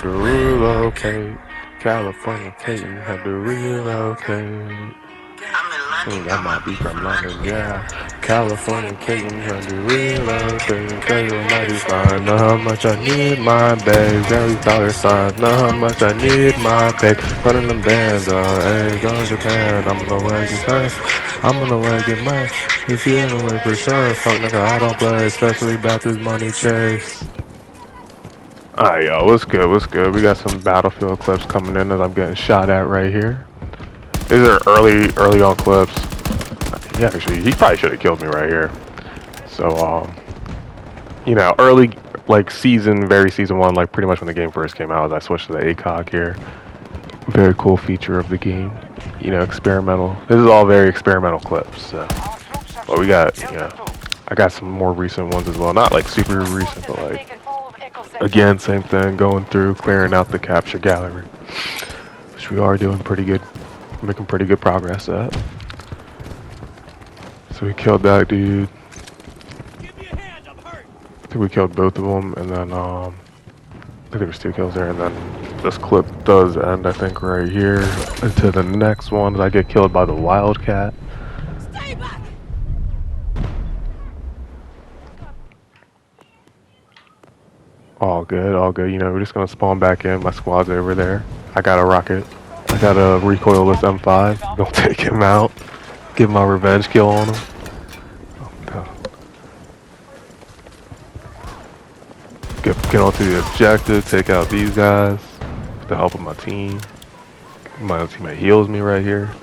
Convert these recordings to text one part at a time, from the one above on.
to relocate. California Caden had to relocate. I might be from London, yeah. California Caden had to relocate. Tell you mighty fine. Know how much I need my bags. Every $signs. Know how much I need my pay. Running them bands, hey, going to Japan. I'm gonna wag your first. I'm gonna wag your mic. If you ain't away for sure. Fuck nigga, I don't play, especially about this money chase. Alright, yo, what's good? What's good? We got some Battlefield clips coming in that I'm getting shot at right here. These are early on clips. Yeah, actually, he probably should have killed me right here. So, you know, early, like very season one, like pretty much when the game first came out, I switched to the ACOG here. Very cool feature of the game. You know, experimental. This is all very experimental clips. So. But we got, you know, I got some more recent ones as well. Not like super recent, but like, again, same thing, going through, clearing out the capture gallery. Which we are doing pretty good, making pretty good progress at. So we killed that dude. I think we killed both of them, and then I think there was 2 kills there, and then this clip does end, I think, right here. Into the next one, I get killed by the Wildcat. Stay back. All good, all good. You know, we're just gonna spawn back in. My squad's over there. I got a rocket. I got a recoilless M5. Gonna take him out. Give my revenge kill on him. Get onto the objective, take out these guys with the help of my team. My teammate heals me right here.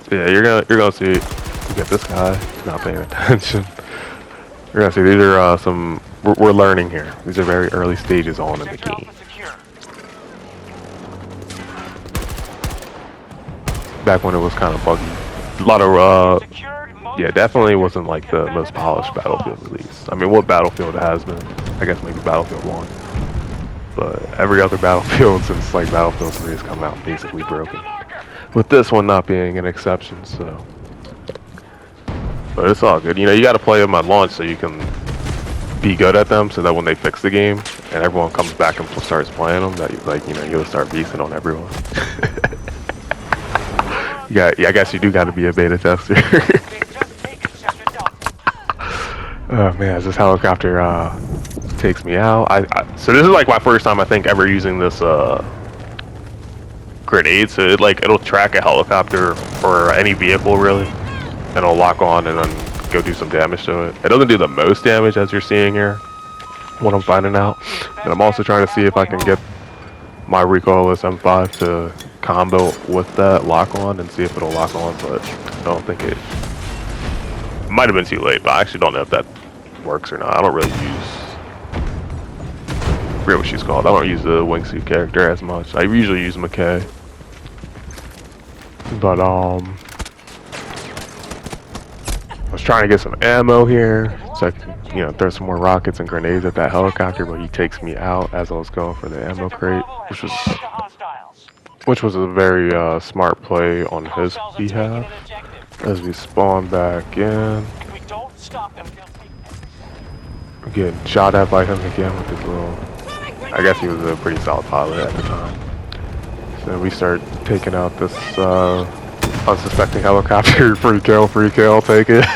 So yeah, you're gonna see. You get this guy not paying attention. You're gonna see these are some. We're learning here. These are very early stages on in the game. Back when it was kind of buggy. A lot of yeah, definitely wasn't like the most polished Battlefield release. I mean, what Battlefield has been, I guess maybe Battlefield 1. But every other Battlefield since like Battlefield 3 has come out basically broken. With this one not being an exception, so. But it's all good. You know, you gotta play them at launch so you can be good at them so that when they fix the game and everyone comes back and starts playing them, that like, you know, you'll start beasting on everyone. Yeah, I guess you do gotta be a beta tester. Oh man, this helicopter takes me out. So this is like my first time I think ever using this grenade. So it'll track a helicopter or any vehicle really, and it'll lock on and then go do some damage to it. It doesn't do the most damage as you're seeing here, what I'm finding out. And I'm also trying to see if I can get my recoilless M5 to combo with that lock on and see if it'll lock on, but I don't think it might have been too late, but I actually don't know if that works or not. I don't really I forget what she's called. I don't use the wingsuit character as much. I usually use McKay. But I was trying to get some ammo here so I can, you know, throw some more rockets and grenades at that helicopter, but he takes me out as I was going for the ammo crate, which was a very smart play on his behalf. As we spawn back in, I'm getting shot at by him again with his little. I guess he was a pretty solid pilot at the time. So we start taking out this unsuspecting helicopter. Free kill, take it.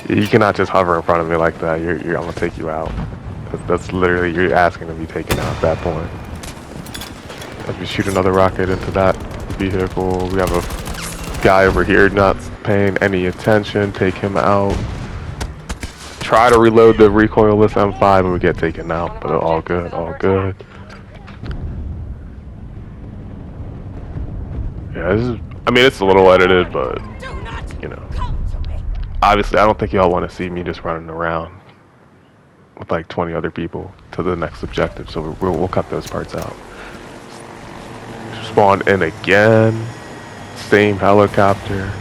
You cannot just hover in front of me like that. I'm gonna take you out. That's literally, you're asking to be taken out at that point. As we shoot another rocket into that vehicle, we have a guy over here not paying any attention. Take him out. Try to reload the recoilless M5 and we get taken out, but all good, all good. Yeah, I mean, it's a little edited, but, you know. Obviously, I don't think y'all want to see me just running around with like 20 other people to the next objective, so we'll cut those parts out. Spawn in again, same helicopter.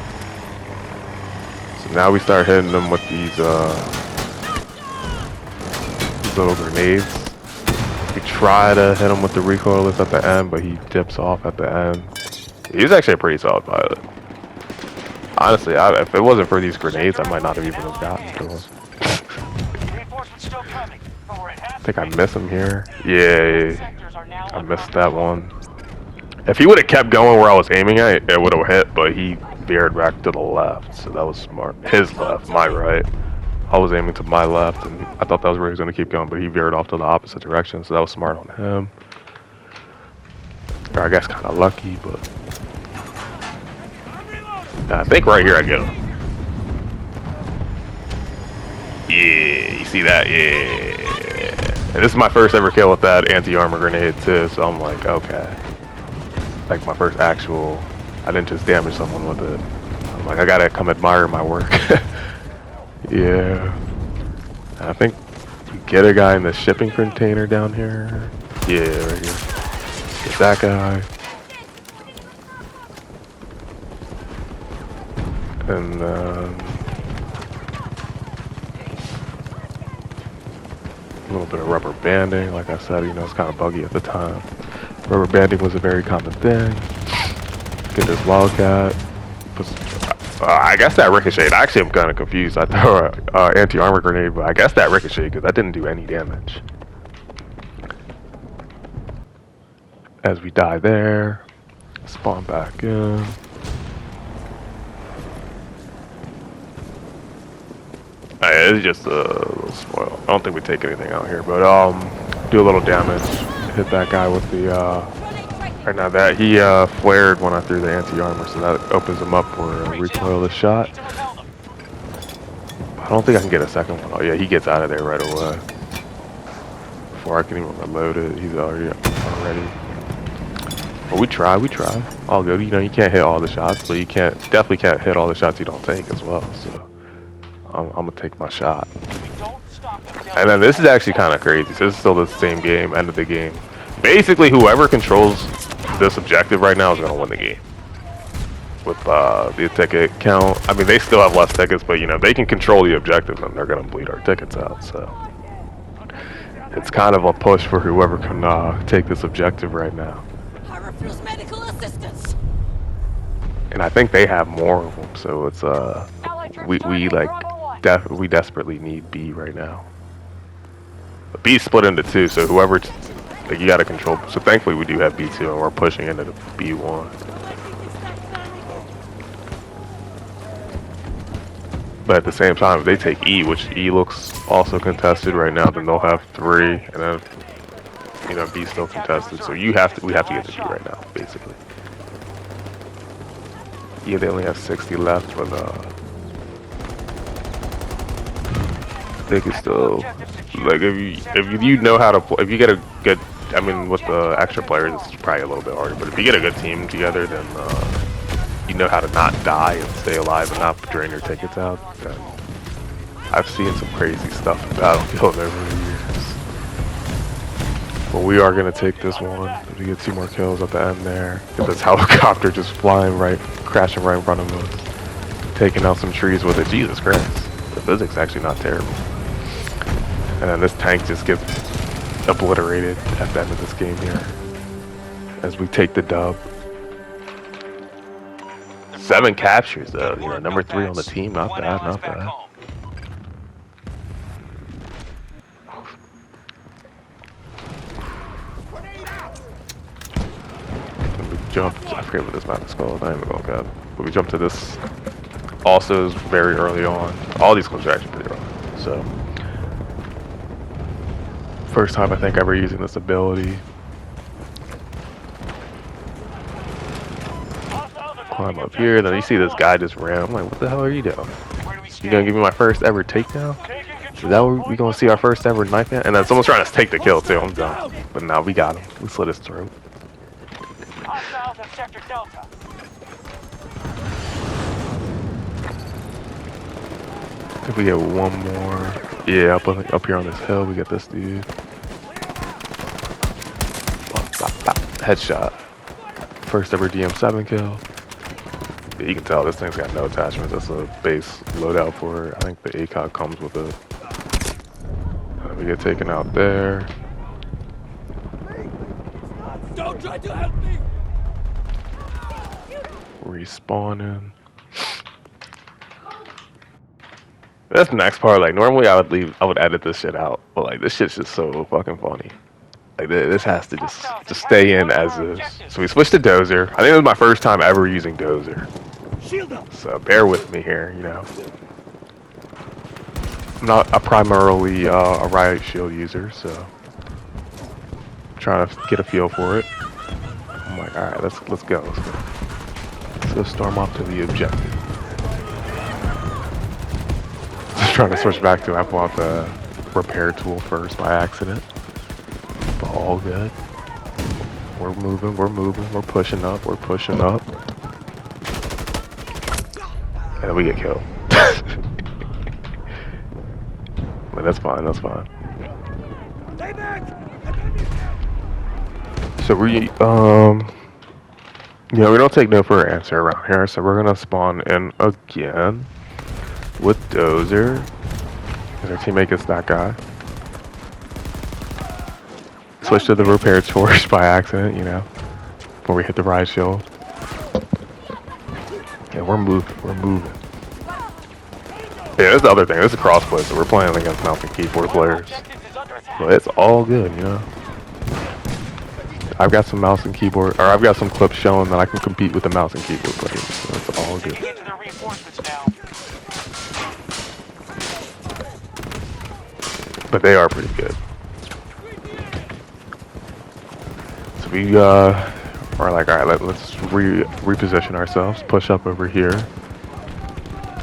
So now we start hitting them with these little grenades. We try to hit him with the recoilless at the end, but he dips off at the end. He's actually a pretty solid pilot. Honestly, if it wasn't for these grenades, I might not have even have gotten to him. think I missed him here. Yeah, I missed that one. If he would have kept going where I was aiming at, it would have hit, but he veered back to the left, so that was smart. His left, my right. I was aiming to my left, and I thought that was where he was going to keep going, but he veered off to the opposite direction, so that was smart on him. Or I guess kind of lucky, but I think right here I get him. Yeah, you see that? Yeah. And this is my first ever kill with that anti-armor grenade too, so I'm like, okay. Like my first actual, I didn't just damage someone with it. I'm like, I gotta come admire my work. Yeah. And I think you get a guy in the shipping container down here. Yeah, right here. Get that guy. And a little bit of rubber banding. Like I said, you know, it's kind of buggy at the time. Rubber banding was a very common thing. Get this wildcat. I guess that ricocheted. Actually, I'm kind of confused. I threw an anti-armor grenade, but I guess that ricocheted because that didn't do any damage. As we die there, spawn back in. It's just a little spoil. I don't think we take anything out here, but do a little damage. Hit that guy with the right now that he flared when I threw the anti-armor, so that opens him up for a recoilless shot. I don't think I can get a second one. Oh yeah, he gets out of there right away. Before I can even reload it, he's already. But we try. All good. You know, you can't hit all the shots, but you definitely can't hit all the shots you don't take as well. So I'm gonna take my shot. And then this is actually kind of crazy. So this is still the same game, end of the game. Basically, whoever controls this objective right now is gonna win the game. With the ticket count, I mean, they still have less tickets, but you know, they can control the objective and they're gonna bleed our tickets out. So it's kind of a push for whoever can take this objective right now. I refuse medical assistance. And I think they have more of them, so it's we desperately need B right now. But B's split into two, so whoever like you gotta control. So thankfully we do have B2 and we're pushing into the B1. But at the same time, if they take E, which E looks also contested right now, then they'll have 3, and then you know B's still contested. So we have to get to B right now, basically. Yeah, they only have 60 left, but they can still like if you know how to play, if you get a good, I mean with the extra players it's probably a little bit harder, but if you get a good team together, then you know how to not die and stay alive and not drain your tickets out. And I've seen some crazy stuff in Battlefield over the years. But we are gonna take this one. If we get 2 more kills at the end there, get this helicopter just flying crashing right in front of us, taking out some trees with it. Jesus Christ, the physics actually not terrible. And then this tank just gets obliterated at the end of this game here, as we take the dub. 7 captures though, you know, number 3 on the team, not bad, not bad. We jumped, I forget what this map is called, I ain't even gonna go. But we jumped to this, also is very early on. All these clips are actually pretty early, so. First time I think ever using this ability. Climb up here, then you see this guy just ran. I'm like, what the hell are you doing? You gonna give me my first ever takedown? Is that where we gonna see our first ever knife yet? And then someone's trying to take the kill too. I'm done. But now we got him. We slit his throat. If we get one more, yeah, up here on this hill, we get this dude. Headshot. First ever DM7 kill. Yeah, you can tell this thing's got no attachments. That's a base loadout for it. I think the ACOG comes with it. We get taken out there. Don't try to help me. Respawning. That's the next part. Like normally I would edit this shit out, but like this shit's just so fucking funny. Like this has to just stay in as is. So we switched to Dozer. I think it was my first time ever using Dozer. So bear with me here, you know. I'm not primarily a riot shield user, so I'm trying to get a feel for it. I'm like, all right, let's go. Let's go storm off to the objective. Just trying to switch back to I bought the repair tool first by accident, but all good. We're moving, we're pushing up, and we get killed. But that's fine, So we yeah, we don't take no for an answer around here, so we're gonna spawn in again with Dozer. Cause our teammate gets that guy. Switch to the repair torch by accident, you know, before we hit the riot shield. Yeah, we're moving. Yeah, that's the other thing. This is a crossplay, so we're playing against mouse and keyboard players. But it's all good, you know. I've got some mouse and keyboard, or I've got some clips showing that I can compete with the mouse and keyboard players, so it's all good. But they are pretty good. So we are like, all right, let's reposition ourselves, push up over here,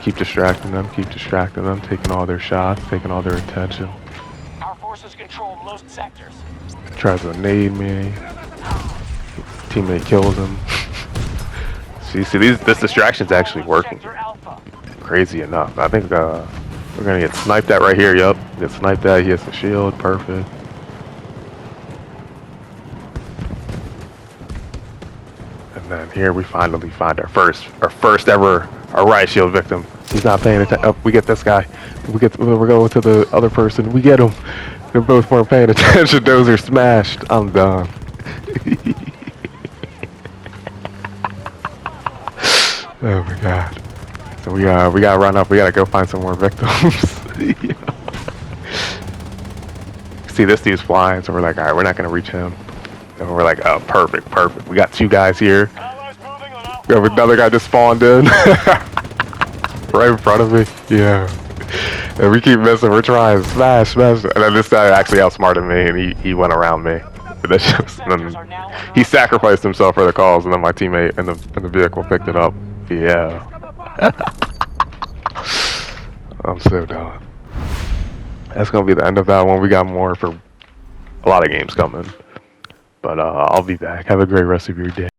keep distracting them, taking all their shots, taking all their attention. Our forces control most sectors. Tries to nade me. Teammate kills him. see, this distraction's actually working. Crazy enough. I think we're gonna get sniped at right here. Yup, get sniped at. He hits the shield. Perfect. And then here we finally find our first ever riot shield victim. He's not paying attention. Oh, we get this guy. We're going to the other person. We get him. They both weren't paying attention. Those are smashed. I'm done. Oh my god. So we gotta run up. We gotta go find some more victims. See, this dude's flying, so we're like, all right, we're not gonna reach him. And we're like, oh, perfect. We got two guys here. We have another guy just spawned in. Right in front of me. Yeah. And we keep missing. We're trying to smash. And then this guy actually outsmarted me, and he went around me. And then he sacrificed himself for the cause, and then my teammate in the vehicle picked it up. Yeah. I'm so done. That's gonna be the end of that one. We got more for a lot of games coming. But I'll be back. Have a great rest of your day.